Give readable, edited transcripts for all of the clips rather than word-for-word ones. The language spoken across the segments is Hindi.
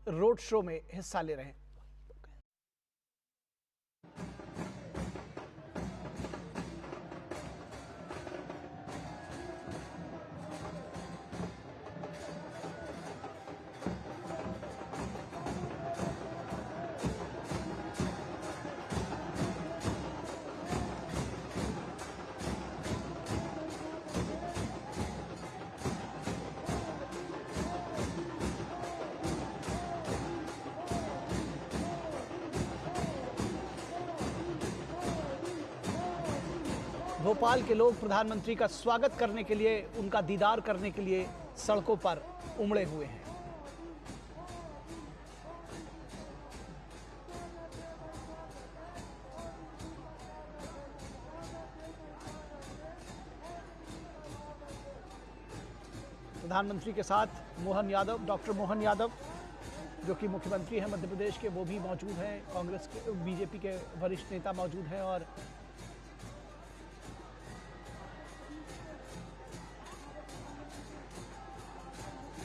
रोड शो में हिस्सा ले रहे हैं। भोपाल के लोग प्रधानमंत्री का स्वागत करने के लिए, उनका दीदार करने के लिए सड़कों पर उमड़े हुए हैं। प्रधानमंत्री के साथ मोहन यादव, डॉक्टर मोहन यादव जो कि मुख्यमंत्री हैं मध्य प्रदेश के, वो भी मौजूद हैं। कांग्रेस के, बीजेपी के वरिष्ठ नेता मौजूद हैं और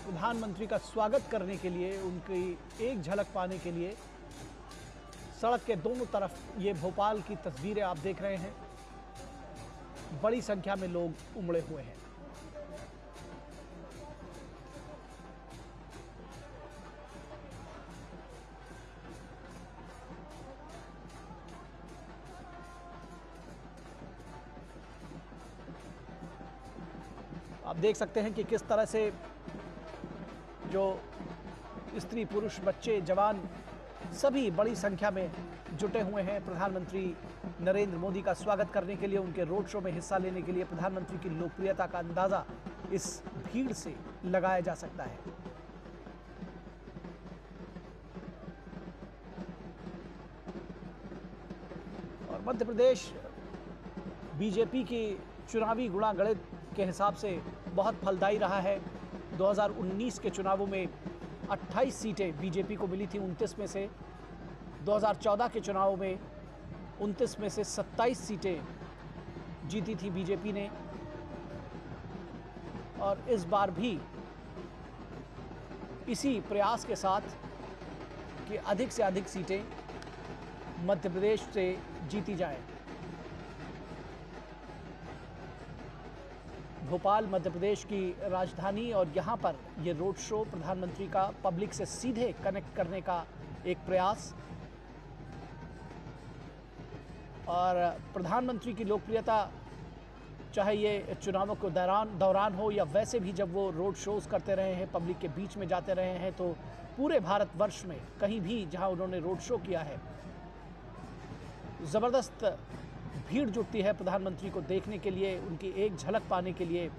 प्रधानमंत्री का स्वागत करने के लिए, उनकी एक झलक पाने के लिए सड़क के दोनों तरफ ये भोपाल की तस्वीरें आप देख रहे हैं। बड़ी संख्या में लोग उमड़े हुए हैं। आप देख सकते हैं कि किस तरह से जो स्त्री, पुरुष, बच्चे, जवान सभी बड़ी संख्या में जुटे हुए हैं प्रधानमंत्री नरेंद्र मोदी का स्वागत करने के लिए, उनके रोड शो में हिस्सा लेने के लिए। प्रधानमंत्री की लोकप्रियता का अंदाजा इस भीड़ से लगाया जा सकता है। और मध्य प्रदेश बीजेपी की चुनावी गुणागणित के हिसाब से बहुत फलदायी रहा है। 2019 के चुनावों में 28 सीटें बीजेपी को मिली थी 29 में से। 2014 के चुनावों में 29 में से 27 सीटें जीती थी बीजेपी ने। और इस बार भी इसी प्रयास के साथ कि अधिक से अधिक सीटें मध्य प्रदेश से जीती जाएं। भोपाल मध्य प्रदेश की राजधानी और यहाँ पर ये रोड शो प्रधानमंत्री का पब्लिक से सीधे कनेक्ट करने का एक प्रयास। और प्रधानमंत्री की लोकप्रियता चाहे ये चुनावों के दौरान हो या वैसे भी जब वो रोड शोज करते रहे हैं, पब्लिक के बीच में जाते रहे हैं, तो पूरे भारतवर्ष में कहीं भी जहाँ उन्होंने रोड शो किया है ज़बरदस्त भीड़ जुटती है प्रधानमंत्री को देखने के लिए, उनकी एक झलक पाने के लिए,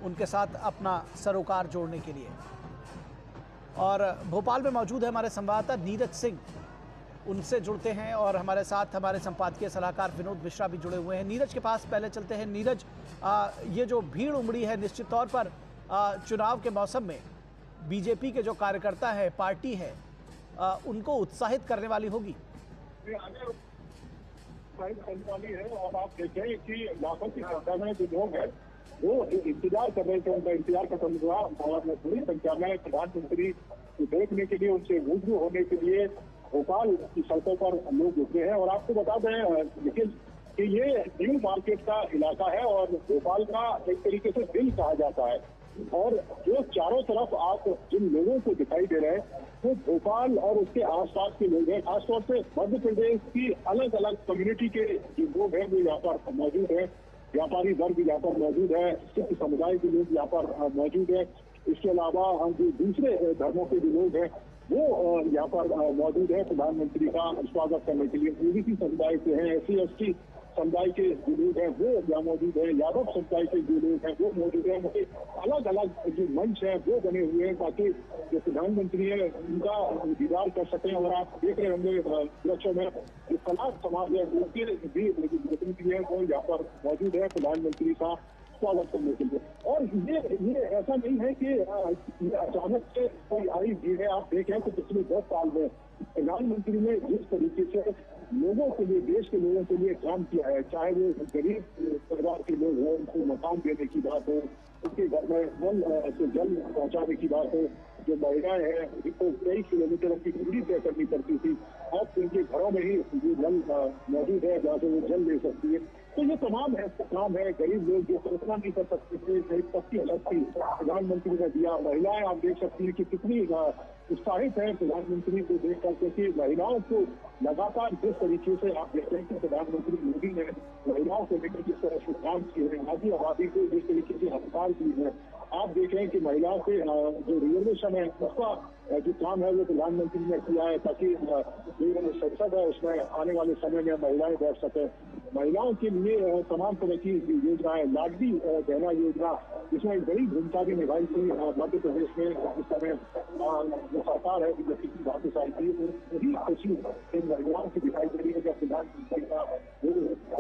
उनके साथ अपना सरोकार जोड़ने के लिए। और भोपाल में मौजूद है हमारे संवाददाता नीरज सिंह, उनसे जुड़ते हैं। और हमारे साथ हमारे संपादकीय सलाहकार विनोद मिश्रा भी जुड़े हुए हैं। नीरज के पास पहले चलते हैं। नीरज, ये जो भीड़ उमड़ी है, निश्चित तौर पर चुनाव के मौसम में बीजेपी के जो कार्यकर्ता है, पार्टी है, उनको उत्साहित करने वाली होगी। वाली है। और आप देखें कि लाखों की संख्या में जो लोग हैं वो इंतजार कर रहे थे, उनका इंतजार खत्म हुआ और बड़ी संख्या में प्रधानमंत्री देखने के लिए, उनसे रूबरू होने के लिए भोपाल की सड़कों पर लोग उतरे हैं। और आपको बता दें लेकिन कि ये न्यू मार्केट का इलाका है और भोपाल का एक तरीके से दिल कहा जाता है। और जो चारों तरफ आप जिन लोगों को दिखाई दे रहे हैं वो भोपाल और उसके आसपास के लोग हैं। खासतौर से मध्य प्रदेश की अलग अलग कम्युनिटी के जो लोग हैं वो यहाँ पर मौजूद है। व्यापारी वर्ग यहाँ पर मौजूद है, सिख समुदाय के लोग यहाँ पर मौजूद है। इसके अलावा जो दूसरे धर्मों के जो लोग हैं वो यहाँ पर मौजूद है प्रधानमंत्री का स्वागत करने के लिए। ओबीसी समुदाय से हैं, SC/ST समुदाय के जो लोग हैं वो यहाँ मौजूद है, यादव समुदाय के जो लोग हैं वो मौजूद है। अलग अलग जो मंच है वो बने हुए हैं ताकि जो प्रधानमंत्री है उनका दीदार कर सकें। और आप देख रहे होंगे सुरक्षा में जो कला समाज है उनके भी प्रतिनिधि है वो यहाँ पर मौजूद है प्रधानमंत्री का स्वागत करने के लिए। और ये ऐसा नहीं है कि ये अचानक से कोई आई भीड़ है। आप देखें तो पिछले 10 साल में प्रधानमंत्री ने जिस तरीके से लोगों के लिए, देश के लोगों के लिए काम किया है, चाहे वो गरीब परिवार के लोग हों, उनको मकान देने की बात हो, उनके घर में नल से जल पहुंचाने की बात हो, जो महिलाएं हैं जिनको कई किलोमीटर की दूरी तय करनी पड़ती थी, अब उनके घरों में ही ये जल मौजूद है जहाँ से वो जल ले सकती है। तो ये तमाम ऐसे काम है, गरीब लोग जो कल्पना नहीं कर सकते थे, गरीब सबकी शक्ति प्रधानमंत्री ने दिया। महिलाएं आप देख सकती हैं कि कितनी उत्साहित है प्रधानमंत्री को देखकर, क्योंकि महिलाओं को लगातार जिस तरीके से आप देखते हैं कि प्रधानमंत्री मोदी ने महिलाओं को लेकर किस तरह से काम किए हैं, आधी आबादी को जिस तरीके से हड़ताल की है, आप देखें कि महिलाओं के जो रिजर्वेशन है उसका जो काम है वो प्रधानमंत्री ने किया है, ताकि जो संसद है उसमें आने वाले समय में महिलाएं बैठ सके। महिलाओं के लिए तमाम तरह की योजनाएं, लाडली बहना योजना, जिसमें एक बड़ी भूमिका भी निभाई थी मध्य प्रदेश में इस समय जो सरकार है बीजेपी की वापस आई थी, वही खुशी इन महिलाओं की दिखाई दे रही है जब प्रधानमंत्री का वो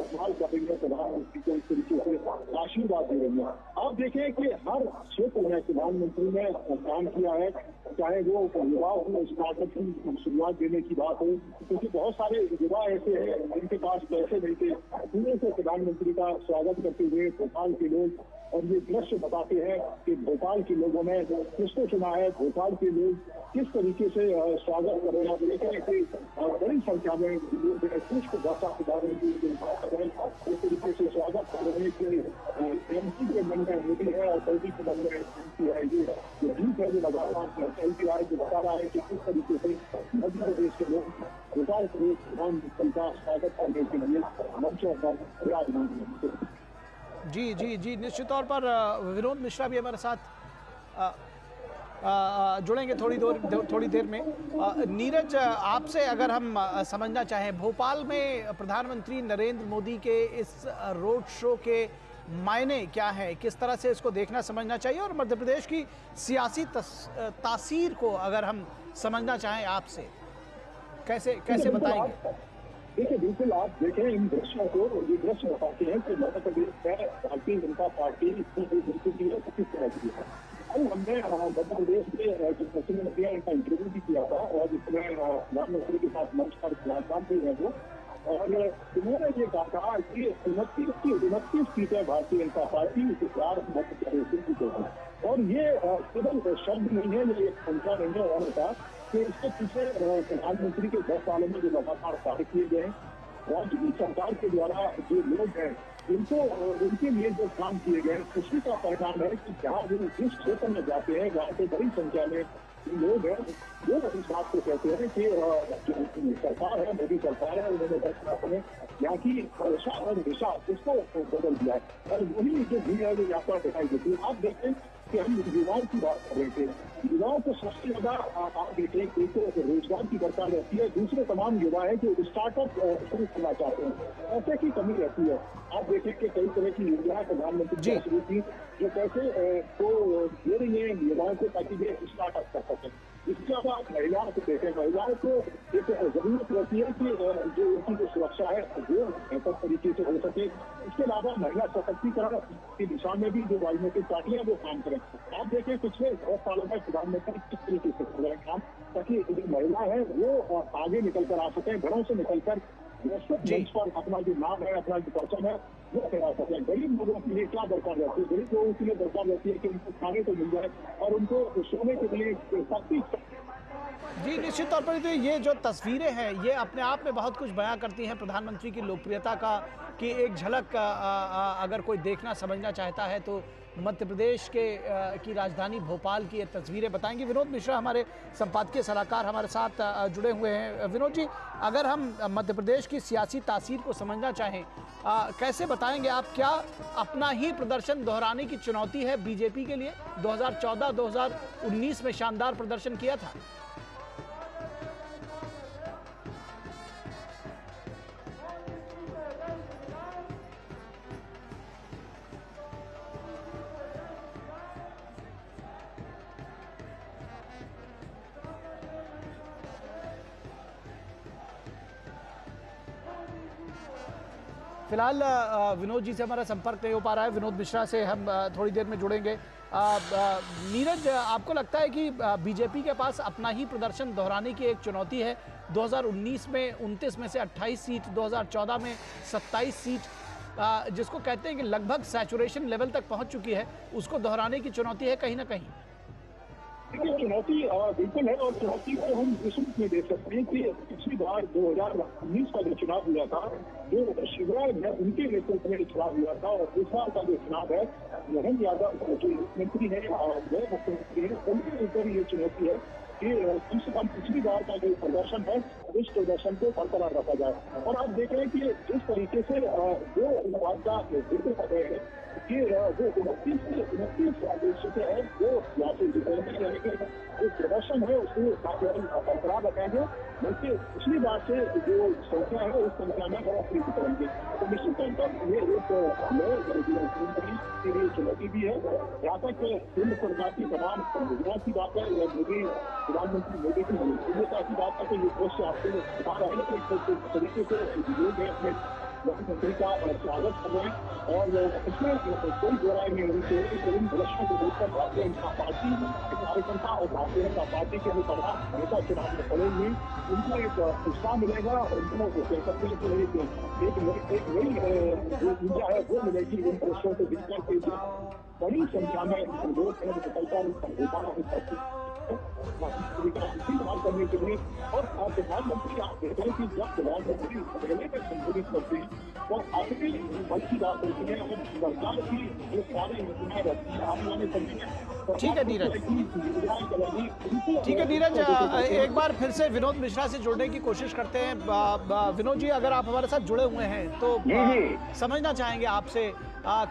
इस्तेमाल कर रही है, प्रधानमंत्री को इस तरीके से आशीर्वाद दे रही है। आप देखें कि हर क्षेत्र में प्रधानमंत्री ने काम किया है, चाहे वो युवाओं को स्टार्टअप की शुरुआत देने की बात हो, क्योंकि बहुत सारे युवा ऐसे हैं जिनके पास पैसे नहीं थे, पूरे से प्रधानमंत्री का स्वागत करते हुए भोपाल के लोग, और ये दृश्य बताते हैं कि भोपाल के लोगों ने किसको चुना है, भोपाल के लोग किस तरीके से स्वागत कर रहे हैं। आप देखें कि बड़ी संख्या में लोग पुष्प वर्षा प्रधानमंत्री इस तरीके से स्वागत कर रहे हैं कि एमपी के मन में मोदी है और मोदी के मन में एमपी है। ये जो जीत है जो लगातार चलती रहा है, जो बता रहा है कि किस तरीके से मध्य प्रदेश के लोग भोपाल के प्रधानमंत्री का स्वागत करने के लिए मंचों पर विराजमान हैं। जी जी जी, निश्चित तौर पर विनोद मिश्रा भी हमारे साथ जुड़ेंगे थोड़ी देर में। नीरज, आपसे अगर हम समझना चाहें, भोपाल में प्रधानमंत्री नरेंद्र मोदी के इस रोड शो के मायने क्या है, किस तरह से इसको देखना समझना चाहिए, और मध्य प्रदेश की सियासी तासीर को अगर हम समझना चाहें आपसे, कैसे बताएंगे? देखिए, बिल्कुल आप देखें इन दृश्यों को, ये दृश्य बताते हैं कि मध्य प्रदेश में भारतीय जनता पार्टी किस तरह की है। कल हमने मध्य प्रदेश के जो मुख्यमंत्री है इनका इंटरव्यू भी किया था, और इसमें प्रधानमंत्री के साथ मंच पर विराजमान भी है वो, और उन्होंने ये कहा कि 29 सीटें भारतीय जनता पार्टी के साथ मध्य प्रदेश से जीतेगी। और ये केवल शब्द नहीं है, ये एक संख्या नहीं है। उन्होंने कहा कि इसके पीछे प्रधानमंत्री के 10 सालों में जो लगातार कार्य किए गए, राज्य की सरकार के द्वारा जो लोग हैं इनको उनके लिए जो काम किए गए, उसी का परिणाम है कि जहाँ वो जिस क्षेत्र में जाते हैं वहाँ पे बड़ी संख्या में लोग हैं वो इस बात को कहते हैं कि जो सरकार है, मोदी सरकार है, उन्होंने 10 साल में यहाँ की दिशा और दिशा उसको बदल दिया है, और वही जो भीड़ है वो यात्रा दिखाई देती है। आप देखें कि हम युवाओं की बात कर रहे थे, युवाओं को सबसे ज्यादा आप देखें एक तो रोजगार की दरकार रहती है, दूसरे तमाम युवा है जो स्टार्टअप शुरू करना चाहते हैं, पैसे की कमी रहती है। आप देखें कि कई तरह की योजनाएं प्रधानमंत्री ने शुरू की जो पैसे को दे रही है युवाओं को ताकि वे स्टार्टअप कर सकें। इसके अलावा आप महिलाओं को देखें, महिलाओं को एक जरूरत रहती है कि जो उनकी जो सुरक्षा है वो बेहतर तरीके से हो सके। इसके अलावा महिला सशक्तिकरण की दिशा में भी जो राजनीतिक पार्टियां वो काम करें। आप देखें पिछले 10 सालों में प्रधानमंत्री किस तरीके से कर रहे हैं काम, ताकि जो महिला है वो आगे निकल कर आ सके, घरों से निकलकर मंच पर अपना जो नाम है, अपना जो परचम है वो फैला सके। गरीब लोगों के लिए क्या दरकार रहती है? गरीब लोगों के लिए दरकार रहती है कि उनको खाने को मिल जाए और उनको सोने के लिए सख्ती। जी, निश्चित तौर पर तो ये जो तस्वीरें हैं ये अपने आप में बहुत कुछ बयां करती हैं प्रधानमंत्री की लोकप्रियता का, कि एक झलक अगर कोई देखना समझना चाहता है तो मध्य प्रदेश की राजधानी भोपाल की ये तस्वीरें बताएंगे। विनोद मिश्रा हमारे संपादकीय सलाहकार हमारे साथ जुड़े हुए हैं। विनोद जी, अगर हम मध्य प्रदेश की सियासी तासीर को समझना चाहें, कैसे बताएंगे आप? क्या अपना ही प्रदर्शन दोहराने की चुनौती है बीजेपी के लिए? 2014-2019 में शानदार प्रदर्शन किया था। फिलहाल विनोद जी से हमारा संपर्क नहीं हो पा रहा है। विनोद मिश्रा से हम थोड़ी देर में जुड़ेंगे। नीरज, आपको लगता है कि बीजेपी के पास अपना ही प्रदर्शन दोहराने की एक चुनौती है? 2019 में 29 में से 28 सीट, 2014 में 27 सीट, जिसको कहते हैं कि लगभग सैचुरेशन लेवल तक पहुंच चुकी है, उसको दोहराने की चुनौती है कहीं ना कहीं? देखिए, चुनौती बिल्कुल है, और चुनौती को हम इस रूप में देख सकते हैं कि पिछली बार 2019 का जो चुनाव हुआ था, जो शिवराज है उनके नेतृत्व में चुनाव हुआ था, और इस बार का जो चुनाव है, मोहन यादव जो मुख्यमंत्री है और नए मुख्यमंत्री है, उनके ऊपर ये चुनौती है कि कम से कम पिछली बार का जो प्रदर्शन है उस प्रदर्शन को बरकरार रखा जाए। और आप देख रहे हैं कि जिस तरीके से जो वार्ता जिक्र कर रहे हैं कि वो 29 सीटें हैं वो यहाँ से जीतेंगे, यानी कि जो प्रदर्शन है उसको बरकरार रखेंगे, बल्कि पिछली बार से जो संख्या है उस संख्या में बढ़ोतरी करेंगे। तो निश्चित तौर पर ये एक नए के लिए चुनौती भी है। जहाँ तक केंद्र सरकार की तमाम योजनाओं की बात है या मोदी प्रधानमंत्री मोदी की योग्यता की बात है, तो ये दृश्य आपको बता रहा है कि किस तरीके से लोग अपने मुख्यमंत्री का स्वागत कर रहे हैं, और इसमें कोई दो राय नहीं होनी चाहिए कि इन दृश्यों को देखकर भारतीय जनता पार्टी के कार्यकर्ता और भारतीय जनता पार्टी के जो प्रधान नेता चुनाव में खड़े हुए उनको एक उत्साह मिलेगा, उनको कह सकते हैं कि एक नई जो ऊर्जा है वो मिलेगी इन दृश्यों को देखकर के बड़ी संख्या में लोग सफलता इस्तेमाल करने के लिए। और प्रधानमंत्री आप देख रहे हैं कि जब प्रधानमंत्री पहले में संबोधित करते हैं तो अपनी मन की बात होती है, और सरकार की जो सारी योजनाएं रहती है आने वाले समय में। ठीक है नीरज, ठीक है नीरज, एक बार फिर से विनोद मिश्रा से जुड़ने की कोशिश करते हैं। विनोद जी, अगर आप हमारे साथ जुड़े हुए हैं तो समझना चाहेंगे आपसे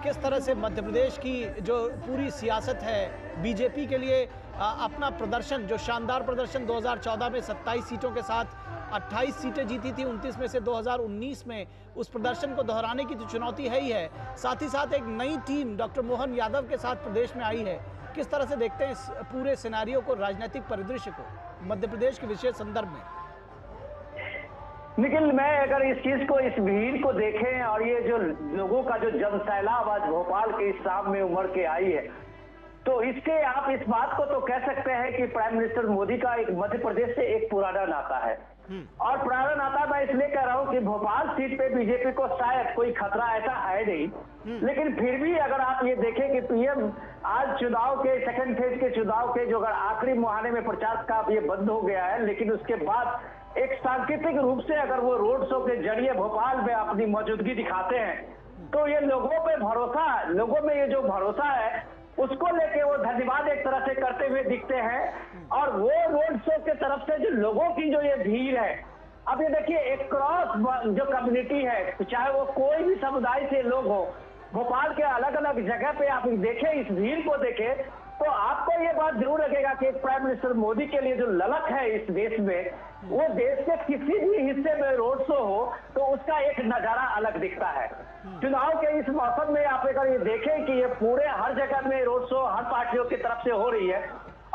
किस तरह से मध्य प्रदेश की जो पूरी सियासत है, बीजेपी के लिए अपना प्रदर्शन, जो शानदार प्रदर्शन 2014 में 27 सीटों के साथ 28 सीटें जीती थी 29 में से 2019 में, उस प्रदर्शन को दोहराने की तो चुनौती है ही है, साथ ही साथ एक नई टीम डॉक्टर मोहन यादव के साथ प्रदेश में आई है। किस तरह से देखते हैं इस पूरे सिनेरियो को, राजनीतिक परिदृश्य को मध्य प्रदेश के विशेष संदर्भ में? निखिल, मैं अगर इस चीज को, इस भीड़ को देखें और ये जो लोगों का जो जनसैलाब आज भोपाल के इस शाम में उमड़ के आई है, तो इसके आप इस बात को तो कह सकते हैं कि प्राइम मिनिस्टर मोदी का एक मध्य प्रदेश से एक पुराना नाता है। और पुराना नाता मैं इसलिए कह रहा हूं कि भोपाल सीट पे बीजेपी को शायद कोई खतरा ऐसा है नहीं, लेकिन फिर भी अगर आप ये देखें कि पीएम आज चुनाव के सेकंड फेज के चुनाव के जो अगर आखिरी मुहाने में प्रचार का ये बंद हो गया है, लेकिन उसके बाद एक सांकेतिक रूप से अगर वो रोड शो के जरिए भोपाल में अपनी मौजूदगी दिखाते हैं, तो ये लोगों पे भरोसा, लोगों में ये जो भरोसा है उसको लेके वो धन्यवाद एक तरह से करते हुए दिखते हैं। और वो रोड शो के तरफ से जो लोगों की जो ये भीड़ है, अब ये देखिए एक क्रॉस जो कम्युनिटी है, चाहे वो कोई भी समुदाय से लोग हो, भोपाल के अलग अलग जगह पे आप देखें, इस भीड़ को देखें तो आपको ये बात जरूर लगेगा कि प्राइम मिनिस्टर मोदी के लिए जो ललक है इस देश में, वो देश के किसी भी हिस्से में रोड शो हो तो उसका एक नजारा अलग दिखता है। चुनाव के इस मौसम में आप अगर ये देखें कि ये पूरे हर जगह में रोड शो हर पार्टियों की तरफ से हो रही है,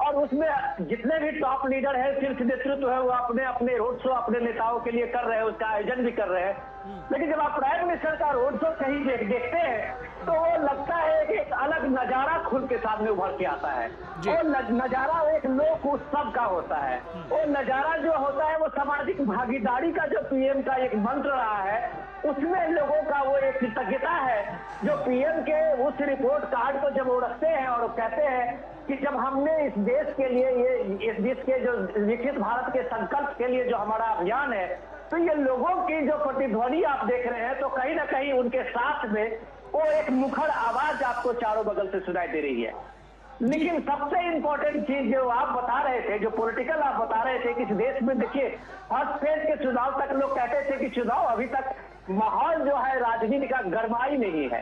और उसमें जितने भी टॉप लीडर है, शीर्ष नेतृत्व है, वो अपने अपने रोड शो अपने नेताओं के लिए कर रहे हैं, उसका आयोजन भी कर रहे हैं। लेकिन जब आप प्राइम मिनिस्टर का रोड शो कहीं देखते हैं तो वो लगता है कि एक अलग नजारा खुल के सामने उभर के आता है। वो नजारा एक लोक उत्सव का होता है। वो नजारा जो होता है वो सामाजिक भागीदारी का जो पीएम का एक मंत्र रहा है, उसमें लोगों का वो एक कृतज्ञता है जो पीएम के उस रिपोर्ट कार्ड को जब वो रखते हैं और कहते हैं कि जब हमने इस देश के लिए, ये इस देश के जो विकसित भारत के संकल्प के लिए जो हमारा अभियान है, तो ये लोगों की जो प्रतिध्वनि आप देख रहे हैं, तो कहीं ना कहीं उनके साथ में वो एक मुखर आवाज आपको चारों बगल से सुनाई दे रही है। लेकिन सबसे इंपॉर्टेंट चीज जो आप बता रहे थे, जो पॉलिटिकल आप बता रहे थे कि इस देश में देखिए फर्स्ट फेज के चुनाव तक लोग कहते थे कि चुनाव अभी तक माहौल जो है राजनीति का गरमाई नहीं है।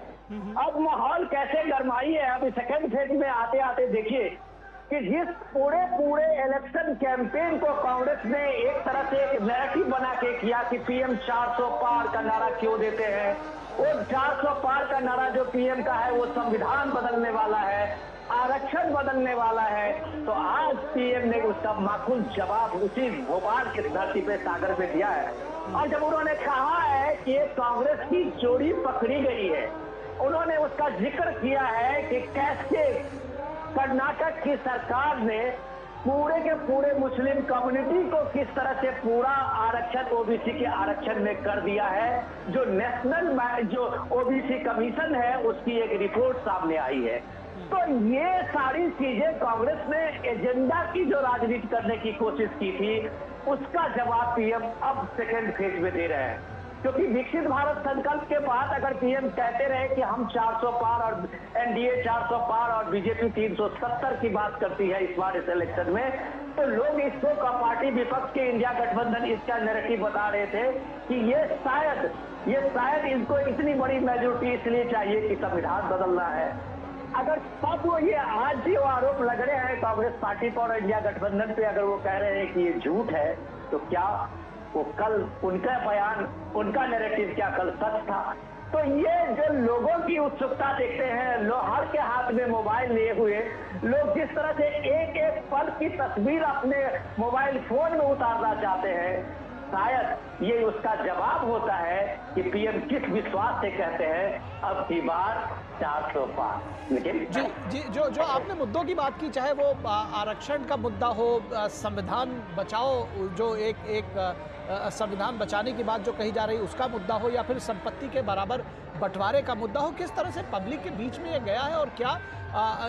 अब माहौल कैसे गरमाई है, अब सेकंड फेज में आते आते देखिए कि जिस पूरे इलेक्शन कैंपेन को कांग्रेस ने एक तरह से एक नैरेटिव बना के किया कि पीएम 400 पार का नारा क्यों देते हैं, वो 400 पार का नारा जो पीएम का है वो संविधान बदलने वाला है, आरक्षण बदलने वाला है, तो आज पीएम ने उसका माकूल जवाब उसी भोपाल की धरती पे सागर में दिया है। और जब उन्होंने कहा है कि कांग्रेस की चोरी पकड़ी गई है, उन्होंने उसका जिक्र किया है कि कैसे कर्नाटक की सरकार ने पूरे के पूरे मुस्लिम कम्युनिटी को किस तरह से पूरा आरक्षण ओबीसी के आरक्षण में कर दिया है, जो नेशनल जो ओबीसी कमीशन है उसकी एक रिपोर्ट सामने आई है। तो ये सारी चीजें कांग्रेस ने एजेंडा की जो राजनीति करने की कोशिश की थी, उसका जवाब पीएम अब सेकेंड फेज में दे रहे हैं। क्योंकि विकसित भारत संकल्प के बाद अगर पीएम कहते रहे कि हम 400 पार और एनडीए 400 पार और बीजेपी 370 की बात करती है इस बार इस इलेक्शन में, तो लोग इसको का पार्टी विपक्ष के इंडिया गठबंधन इसका नैरेटिव बता रहे थे कि ये शायद इनको इतनी बड़ी मेजोरिटी इसलिए चाहिए कि संविधान बदलना है। अगर तब वो ये आज जो आरोप लग रहे हैं कांग्रेस पार्टी पर और इंडिया गठबंधन पे, अगर वो कह रहे हैं कि ये झूठ है, तो क्या वो कल उनका बयान, उनका नैरेटिव क्या कल सच था? तो ये जो लोगों की उत्सुकता देखते हैं, हर के हाथ में मोबाइल लिए हुए लोग जिस तरह से एक एक पल की तस्वीर अपने मोबाइल फोन में उतारना चाहते हैं, शायद ये उसका जवाब होता है कि पीएम किस विश्वास से कहते हैं अब की बार 400 पार। लेकिन जी जो आपने मुद्दों की बात की, चाहे वो आरक्षण का मुद्दा हो, संविधान बचाओ, जो एक संविधान बचाने की बात जो कही जा रही है उसका मुद्दा हो, या फिर संपत्ति के बराबर बंटवारे का मुद्दा हो, किस तरह से पब्लिक के बीच में ये गया है? और क्या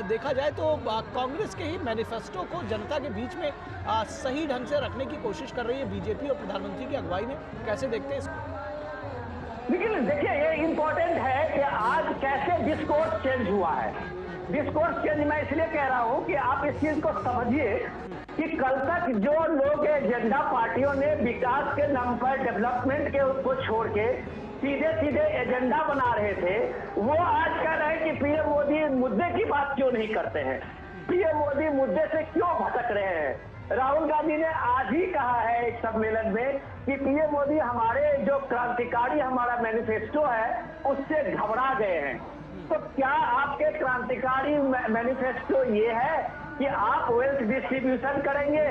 देखा जाए तो कांग्रेस के ही मैनिफेस्टो को जनता के बीच में सही ढंग से रखने की कोशिश कर रही है बीजेपी और प्रधानमंत्री की अगुवाई में, कैसे देखते हैं इसको? लेकिन देखिए, ये इम्पोर्टेंट है कि आज कैसे डिस्कोर्स चेंज हुआ है। डिस्कोर्स चेंज मैं इसलिए कह रहा हूं कि आप इस चीज को समझिए कि कल तक जो लोग एजेंडा पार्टियों ने विकास के नाम पर, डेवलपमेंट के उसको छोड़ के सीधे एजेंडा बना रहे थे, वो आज कह रहे हैं कि पीएम मोदी मुद्दे की बात क्यों नहीं करते हैं, पीएम मोदी मुद्दे से क्यों भटक रहे हैं। राहुल गांधी ने आज ही कहा है एक सम्मेलन में कि पीएम मोदी हमारे जो क्रांतिकारी हमारा मैनिफेस्टो है उससे घबरा गए हैं। तो क्या आपके क्रांतिकारी मैनिफेस्टो ये है कि आप वेल्थ डिस्ट्रीब्यूशन करेंगे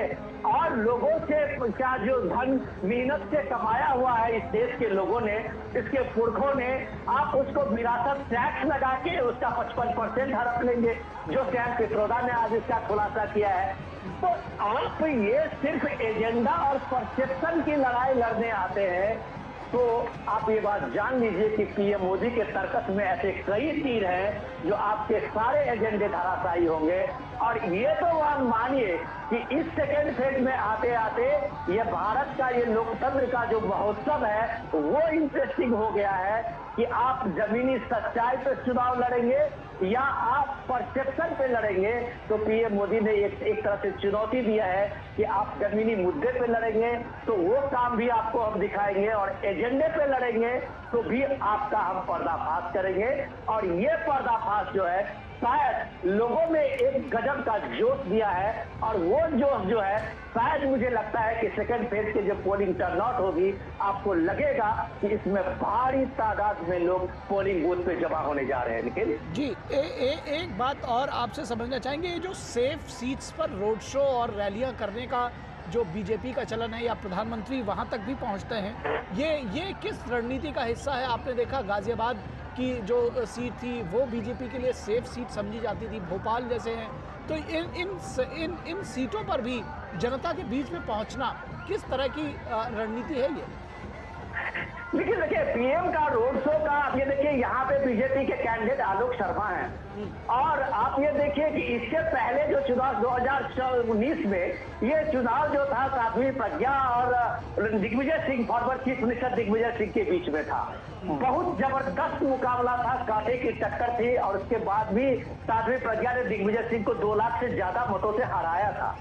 और लोगों से क्या जो धन मेहनत से कमाया हुआ है इस देश के लोगों ने, इसके पुरखों ने, आप उसको विरासत टैक्स लगा के उसका 55% हड़प लेंगे, जो सैम पित्रोदा ने आज इसका खुलासा किया है। तो आप ये सिर्फ एजेंडा और परसेप्शन की लड़ाई लड़ने आते हैं, तो आप ये बात जान लीजिए कि पीएम मोदी के तर्कस में ऐसे कई तीर हैं जो आपके सारे एजेंडे धराशायी होंगे। और ये तो वह मानिए कि इस सेकेंड फेज में आते आते ये भारत का ये लोकतंत्र का जो महोत्सव है वो इंटरेस्टिंग हो गया है कि आप जमीनी सच्चाई पे चुनाव लड़ेंगे या आप परसेप्शन पे लड़ेंगे। तो पीएम मोदी ने एक तरह से चुनौती दिया है कि आप जमीनी मुद्दे पे लड़ेंगे तो वो काम भी आपको हम दिखाएंगे, और एजेंडे पे लड़ेंगे तो भी आपका हम पर्दाफाश करेंगे। और ये पर्दाफाश जो है शायद लोगों में एक गजब का जोश दिया है, और वो जोश जो है शायद मुझे लगता है कि सेकंड फेज के जो पोलिंग टर्नआउट होगी आपको लगेगा कि इसमें भारी तादाद में लोग पोलिंग बूथ पे जमा होने जा रहे हैं। लेकिन जी एक बात और आपसे समझना चाहेंगे, ये जो सेफ सीट्स पर रोड शो और रैलियां करने का जो बीजेपी का चलन है या प्रधानमंत्री वहां तक भी पहुंचते हैं, ये किस रणनीति का हिस्सा है? आपने देखा गाजियाबाद की जो सीट थी वो बीजेपी के लिए सेफ सीट समझी जाती थी, भोपाल जैसे हैं, तो इन सीटों पर भी जनता के बीच में पहुंचना किस तरह की रणनीति है ये? लेकिन देखिए, पीएम का रोड शो का आप ये देखिए, यहाँ पे बीजेपी के कैंडिडेट आलोक शर्मा हैं, और आप ये देखिए कि इसके पहले जो चुनाव 2019 में ये चुनाव जो था साध्वी प्रज्ञा और Digvijay Singh, former chief minister Digvijay Singh के बीच में था। बहुत जबरदस्त मुकाबला था, कांटे की टक्कर थी, और उसके बाद भी साध्वी प्रज्ञा ने दिग्विजय सिंह को 2 लाख से ज्यादा मतों से हराया था।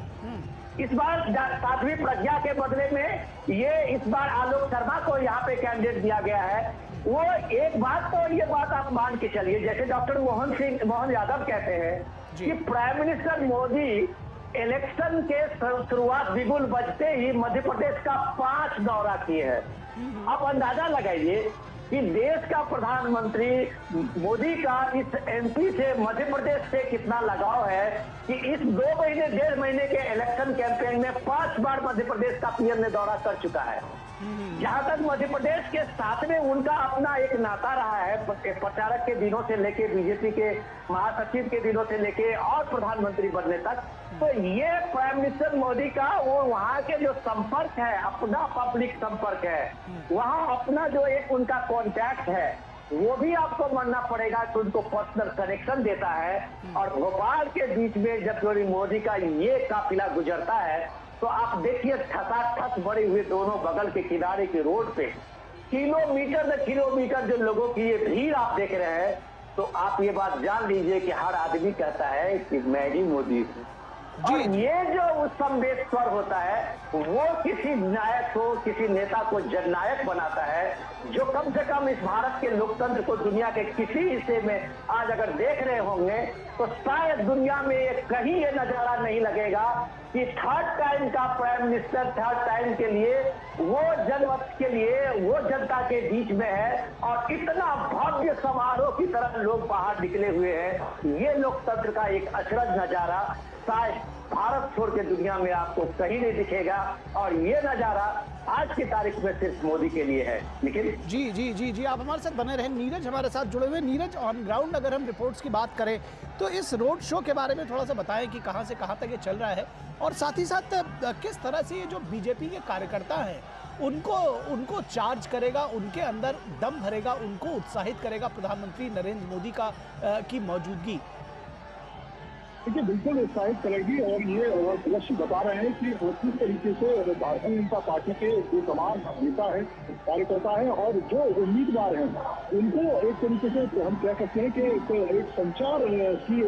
इस बार साध्वी प्रज्ञा के बदले में इस बार आलोक शर्मा को यहाँ पे कैंडिडेट दिया गया है। वो एक बात तो ये बात आप मान के चलिए, जैसे डॉक्टर मोहन यादव कहते हैं कि प्राइम मिनिस्टर मोदी इलेक्शन के शुरुआत बिगुल बजते ही मध्य प्रदेश का 5 दौरा किए हैं। आप अंदाजा लगाइए कि देश का प्रधानमंत्री मोदी का इस एमपी से, मध्य प्रदेश से कितना लगाव है कि इस 2 महीने 1.5 महीने के इलेक्शन कैंपेन में 5 बार मध्य प्रदेश का पीएम ने दौरा कर चुका है। जहां तक मध्य प्रदेश के साथ में उनका अपना एक नाता रहा है, प्रचारक के दिनों से लेके बीजेपी के महासचिव के दिनों से लेके और प्रधानमंत्री बनने तक, तो ये प्राइम मिनिस्टर मोदी का वो वहाँ के जो संपर्क है, अपना पब्लिक संपर्क है, वहाँ अपना जो एक उनका कॉन्टैक्ट है, वो भी आपको मानना पड़ेगा कि उनको पर्सनल कनेक्शन देता है। और भोपाल के बीच में जब मोदी का ये काफिला गुजरता है तो आप देखिए ठसाठस भरे हुए दोनों बगल के किनारे के रोड पे किलोमीटर न किलोमीटर जो लोगों की ये भीड़ आप देख रहे हैं, तो आप ये बात जान लीजिए कि हर आदमी कहता है कि मैं ही मोदी हूँ। और ये जो उस संवेद स्वर होता है वो किसी नायक को, किसी नेता को जननायक बनाता है, जो कम से कम इस भारत के लोकतंत्र को दुनिया के किसी हिस्से में आज अगर देख रहे होंगे तो शायद दुनिया में कहीं ये नजारा नहीं लगेगा कि थर्ड टाइम का प्राइम मिनिस्टर थर्ड टाइम के लिए वो जनमत के लिए वो जनता के बीच में है और इतना भव्य समारोह की तरह लोग बाहर निकले हुए हैं। ये लोकतंत्र का एक अचरज नजारा शायद भारत छोड़ के दुनिया में आपको कहीं नहीं दिखेगा और ये नजारा आज की तारीख में सिर्फ मोदी के लिए है। निखिल जी जी जी जी, आप हमारे साथ बने रहें। नीरज हमारे साथ जुड़े हुए। नीरज, ऑन ग्राउंड अगर हम रिपोर्ट्स की बात करें तो इस रोड शो के बारे में थोड़ा सा बताएं कि कहां से कहां तक ये चल रहा है और साथ ही साथ किस तरह से ये जो बीजेपी के कार्यकर्ता हैं उनको चार्ज करेगा, उनके अंदर दम भरेगा, उनको उत्साहित करेगा प्रधानमंत्री नरेंद्र मोदी की मौजूदगी। देखिए, बिल्कुल उत्साहित करेगी और ये दृश्य बता रहे हैं कि किस तरीके से भारतीय जनता पार्टी के जो तमाम नेता है, कार्यकर्ता है और जो उम्मीदवार हैं, उनको एक तरीके से हम कह सकते हैं कि एक संचार की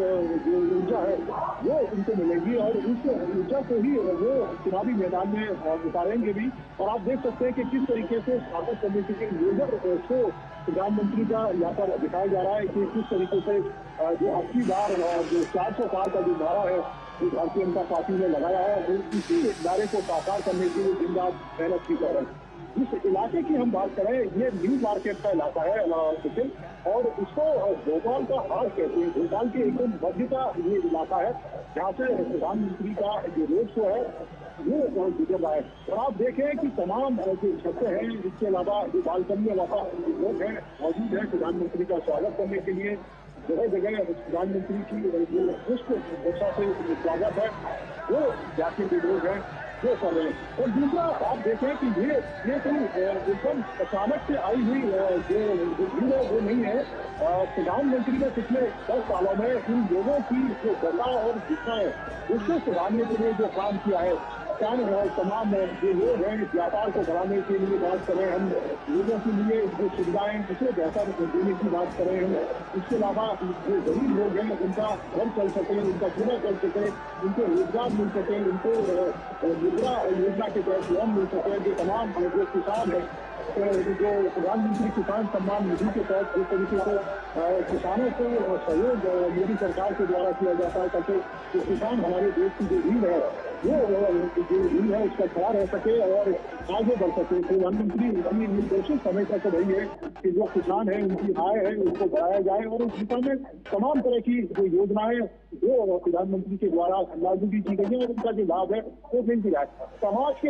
जो ऊर्जा है वो उनको मिलेगी और उस ऊर्जा को ही वो चुनावी मैदान में उतारेंगे भी। और आप देख सकते हैं कि किस तरीके से स्वागत करने के लिए को प्रधानमंत्री का यहाँ पर दिखाया जा रहा है कि किस तरीके से जो 80 बार जो 400 पार का जो नारा है जो भारतीय जनता पार्टी ने लगाया है वो इसी नारे को साकार करने के लिए दिन रात मेहनत की जा रही है। जिस इलाके की हम बात करें, ये न्यू मार्केट का इलाका है और उसको भोपाल का हार्ट कहते हैं। भोपाल के एकदम मध्य का ये इलाका है जहाँ से प्रधानमंत्री का जो रोड शो है वो गुजर रहा है। और आप देखें कि तमाम जो छतें हैं, इसके अलावा जो बालकनी वाला लोग हैं मौजूद है प्रधानमंत्री का स्वागत करने के लिए। जगह जगह प्रधानमंत्री की जो पुष्प वर्षा से स्वागत है वो जाति के लोग हैं जो कर रहे हैं। और दूसरा आप देखें कि ये कोई एकदम अचानक से आई हुई जो भीड़ है वो नहीं है। प्रधानमंत्री ने पिछले 10 सालों में इन लोगों की जो दशा और दिशा है उसको सुधारने के लिए जो काम किया है, तमाम जो लोग हैं व्यापार को बढ़ाने के लिए बात करें हम, लोगों के लिए जो सुविधाएं उसे बेहतर देने की बात करें हम। इसके अलावा जो गरीब लोग हैं उनका घर चल सके, उनका पूरा चल सके, उनको रोजगार मिल सके, उनको मुद्रा योजना के तहत लोन मिल सके। जो तमाम जो किसान है जो प्रधानमंत्री किसान सम्मान निधि के तहत जिस तरीके से किसानों को सहयोग मोदी सरकार के द्वारा किया जाता है ताकि जो किसान हमारे देश की जो रीढ़ है वो जो रीढ़ है उसका खड़ा रह सके और आगे बढ़ सके। प्रधानमंत्री अपनी कोशिश हमेशा से रही है कि जो किसान है उनकी आय है उसको बढ़ाया जाए और उस दिशा में तमाम तरह की जो योजनाएं जो प्रधानमंत्री के द्वारा लागू भी की गई है और उनका जो लाभ है वो मिल भी रहा है। समाज के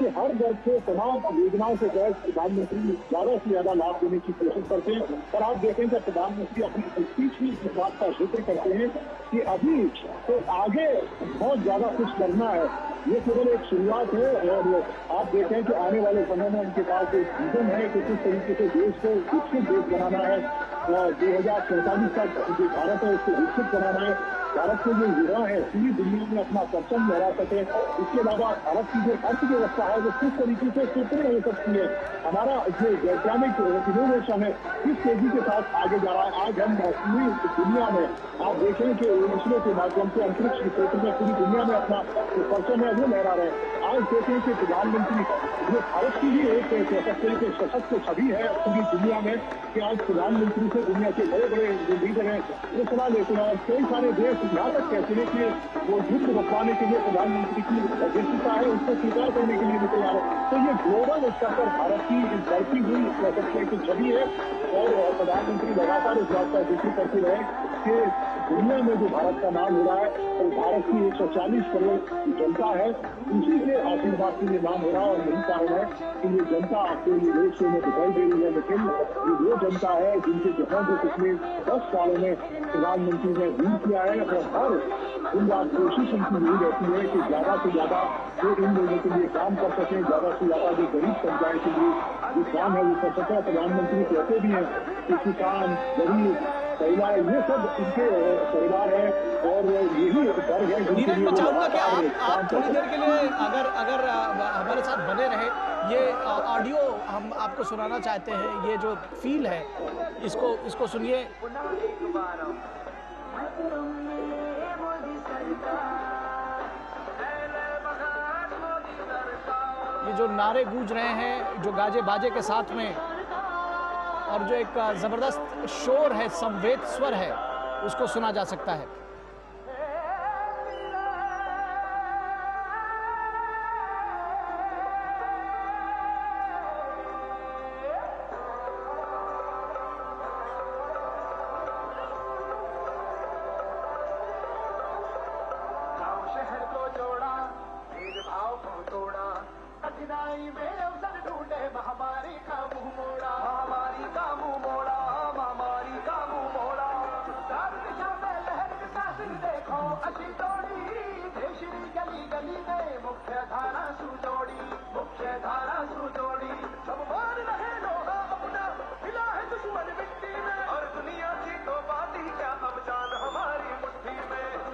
हर वर्ग को तमाम योजनाओं के तहत प्रधानमंत्री ज्यादा से ज्यादा लाभ देने की कोशिश करते हैं। और आप देखें कि प्रधानमंत्री अपनी स्पीच में इस बात का जिक्र करते हैं कि अभी तो आगे बहुत ज्यादा कुछ करना है, ये केवल एक शुरुआत है। और आप देखें कि आने वाले समय में उनके पास एक विजन है कि किस तरीके से देश को विकसित देश बनाना है, 2047 तक जो भारत है उसको विकसित बनाना है, भारत के जो युवा है पूरी दुनिया में अपना परचम लहरा सके। इसके अलावा भारत की जो अर्थव्यवस्था है वो किस तरीके से सुदृढ़ हो सकती है, हमारा जो वैज्ञानिक इनोवेशन है किस तेजी के साथ आगे जा रहा है। आज हम पूरी दुनिया में आप देखें कि इसरो के माध्यम से अंतरिक्ष क्षेत्र में पूरी दुनिया में अपना जो परचम है वो लहरा रहे हैं। आज देखें कि प्रधानमंत्री जो भारत की ही एक कह सकते हैं कि सशक्त छवि है पूरी दुनिया में कि आज प्रधानमंत्री से दुनिया के बड़े बड़े जो लीडर हैं वो सलाह लेते हैं और कई सारे देश यहाँ तक कहते हैं कि वो युद्ध रोकवाने के लिए प्रधानमंत्री की अध्यक्षता है उसको स्वीकार करने के लिए भी तैयार है। तो ये ग्लोबल स्तर पर भारत की बढ़ती हुई कह सकते हैं कि छवि है और प्रधानमंत्री लगातार इस बात का जिक्र करते रहे कि दुनिया में जो भारत का नाम हो रहा है वो भारत की 140 करोड़ जनता है, उसी के आशीर्वाद से ये नाम हो रहा है। और यही कारण है कि ये जनता आपको ये रोड शो में दिखाई दे रही है, लेकिन ये वो जनता है जिनके जहाँ जो पिछले 10 सालों में प्रधानमंत्री ने लीड किया है, और हर दिन रात कोशिश उनकी यही रहती है कि ज्यादा से ज्यादा जो इन लोगों के लिए काम कर सकें, ज्यादा से ज्यादा जो गरीब समुदाय के लिए जो काम है वो कर सके। प्रधानमंत्री कहते भी हैं कि किसान, गरीब, महिलाएं, ये सब इनके परिवार है और यही वर्ग है। नीरज, मैं चाहूंगा कि आप थोड़ी देर के लिए अगर हमारे साथ बने रहे, ये ऑडियो हम आपको सुनाना चाहते हैं। ये जो फील है इसको सुनिए। ये जो नारे गूंज रहे हैं, जो गाजे बाजे के साथ में, और जो एक जबरदस्त शोर है, संवेद स्वर है, उसको सुना जा सकता है।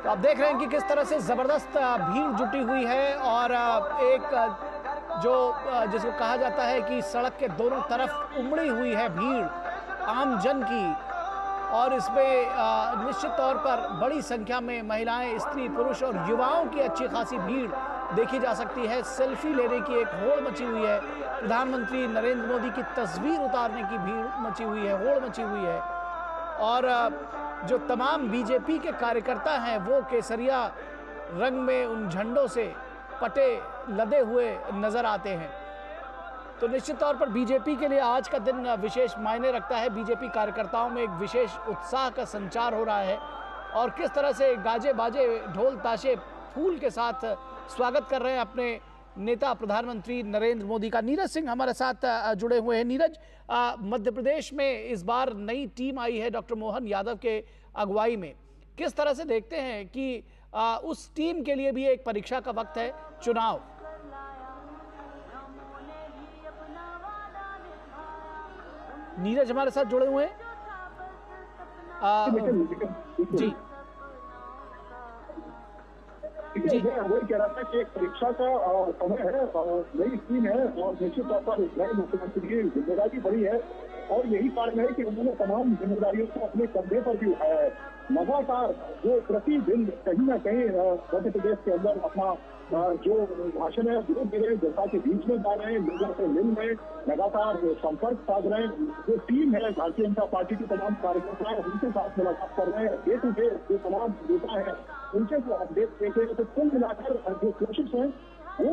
तो आप देख रहे हैं कि किस तरह से जबरदस्त भीड़ जुटी हुई है, और एक जो जिसको कहा जाता है कि सड़क के दोनों तरफ उमड़ी हुई है भीड़ आम जन की, और इसमें निश्चित तौर पर बड़ी संख्या में महिलाएं, स्त्री, पुरुष और युवाओं की अच्छी खासी भीड़ देखी जा सकती है। सेल्फी लेने की एक होड़ मची हुई है, प्रधानमंत्री नरेंद्र मोदी की तस्वीर उतारने की भीड़ मची हुई है, होड़ मची हुई है। और जो तमाम बीजेपी के कार्यकर्ता हैं वो केसरिया रंग में उन झंडों से पटे लदे हुए नजर आते हैं। तो निश्चित तौर पर बीजेपी के लिए आज का दिन विशेष मायने रखता है। बीजेपी कार्यकर्ताओं में एक विशेष उत्साह का संचार हो रहा है, और किस तरह से गाजे बाजे, ढोल ताशे, फूल के साथ स्वागत कर रहे हैं अपने नेता प्रधानमंत्री नरेंद्र मोदी का। नीरज सिंह हमारे साथ जुड़े हुए हैं। नीरज, मध्य प्रदेश में इस बार नई टीम आई है डॉक्टर मोहन यादव के अगुवाई में। किस तरह से देखते हैं कि उस टीम के लिए भी एक परीक्षा का वक्त है, चुनाव? नीरज हमारे साथ जुड़े हुए हैं। जी मैं वही कह रहा था कि एक परीक्षा का समय है, नई टीम है, और निश्चित तौर पर नए मुख्यमंत्री की जिम्मेदारी बड़ी है, और यही कारण है कि उन्होंने तमाम जिम्मेदारियों को अपने कंधे पर भी उठाया है। लगातार जो प्रतिदिन कहीं ना कहीं मध्य प्रदेश के अंदर अपना जो भाषण है वो दे रहे, जनता के बीच में जा रहे हैं, लोगों से मिल रहे, लगातार संपर्क साध रहे हैं। जो टीम है भारतीय जनता पार्टी के तमाम कार्यकर्ता है उनके साथ मुलाकात कर रहे हैं, डे टू डे जो तमाम नेता है उनसे जो अपडेट देते हैं। तो कुल मिलाकर जो कोशिश है वो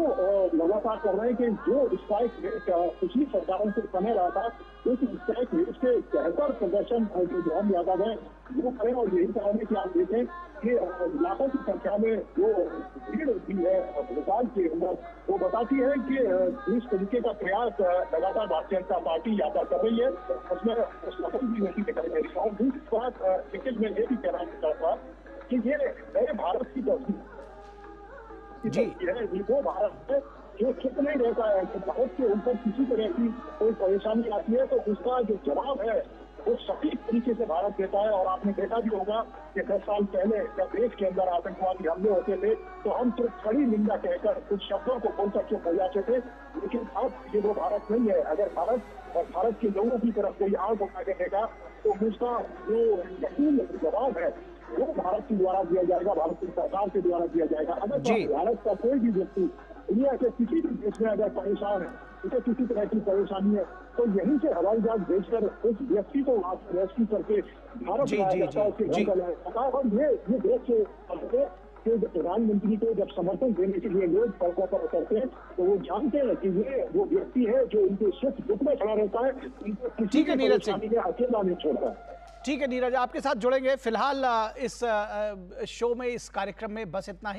लगातार कर रहे हैं कि जो स्ट्राइक रेट पिछली सरकारों से समय रहा था, उस स्ट्राइक रेट से बेहतर प्रदर्शन जो मोहन यादव है वो करें। और यही कारण है कि आप देखें कि लाखों की संख्या में जो भीड़ होती है भोपाल के अंदर, वो बताती है कि इस तरीके का प्रयास लगातार भारतीय जनता पार्टी यात्रा कर रही है, उसमें सफल भी नहीं दिखाई दे रही है। और दूसरी बात, लेकिन मैं ये भी कहना चाहता कि ये नए भारत की तस्वीर है, वो भारत है जो चुप नहीं रहता है। कि भारत के ऊपर किसी तरह की कोई परेशानी आती है तो उसका जो जवाब है वो सटीक तरीके से भारत देता है। और आपने देखा भी होगा कि 10 साल पहले जब देश के अंदर आतंकवादी हमले होते थे तो हम सिर्फ खड़ी निंदा कहकर कुछ शब्दों को बोलकर चुप हो जाते थे, लेकिन अब ये वो भारत नहीं है। अगर भारत और भारत के लोगों की तरफ कोई आग उठा के देगा तो उसका जो यकीन जवाब है वो भारत के द्वारा दिया जाएगा, भारत की सरकार के द्वारा दिया जाएगा। अगर भारत का कोई भी व्यक्ति दुनिया के किसी भी देश में अगर परेशान है, उसे किसी तरह की परेशानी है, तो यहीं से हवाई जहाज भेजकर उस व्यक्ति को वहां से रेस्क्यू करके भारत लाया जाता है, उसके घर लाया जाता है। और ये देश के प्रधानमंत्री को जब समर्थन देने के लिए लोग सड़कों पर उतरते हैं तो वो जानते हैं कि ये वो व्यक्ति है जो उनके सुख दुख में खड़ा रहता है, उनको किसी भी परेशानी में अकेला नहीं छोड़ता। ठीक है नीरज, आपके साथ जुड़ेंगे। फिलहाल इस शो में, इस कार्यक्रम में बस इतना ही।